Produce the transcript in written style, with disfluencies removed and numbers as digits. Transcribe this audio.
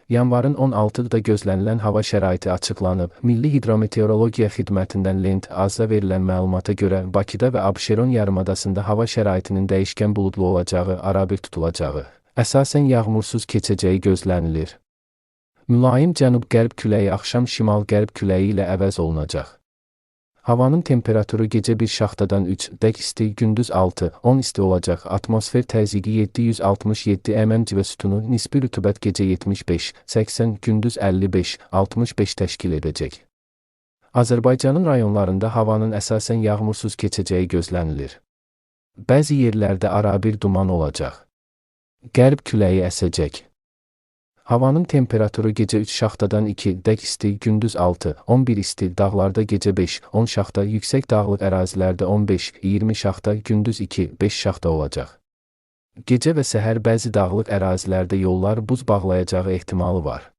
Yanvarın 16-da gözlənilən hava şəraiti açıqlanıb. Milli Hidrometeorologiya Xidmətindən Lent.az-da verilən məlumata görə Bakıda və Abşeron yarımadasında hava şəraitinin dəyişkən buludlu olacağı, arabir tutulacağı, əsasən yağmursuz keçəcəyi gözlənilir. Mülayim cənub-qərb küləyi axşam şimal-qərb küləyi ilə əvəz olunacaq. Havanın temperaturu gecə bir şaxtadan 3 dərəcə isti, gündüz 6-10 isti olacaq. Atmosfer təzyiqi 767 mm sütunu, nisbi rütubət gecə 75-80, gündüz 55-65 təşkil edəcək. Azərbaycanın rayonlarında havanın əsasən yağmursuz keçəcəyi gözlənilir. Bəzi yerlərdə arabir duman olacaq. Qərb küləyi əsəcək. Havanın temperaturu gecə 3 şaxtadan 2 dərəcə isti, gündüz 6-11 isti, dağlarda gecə 5-10 şaxta, yüksək dağlıq ərazilərdə 15-20 şaxta, gündüz 2-5 şaxta olacaq. Gecə və səhər bəzi dağlıq ərazilərdə yollar buz bağlayacağı ehtimalı var.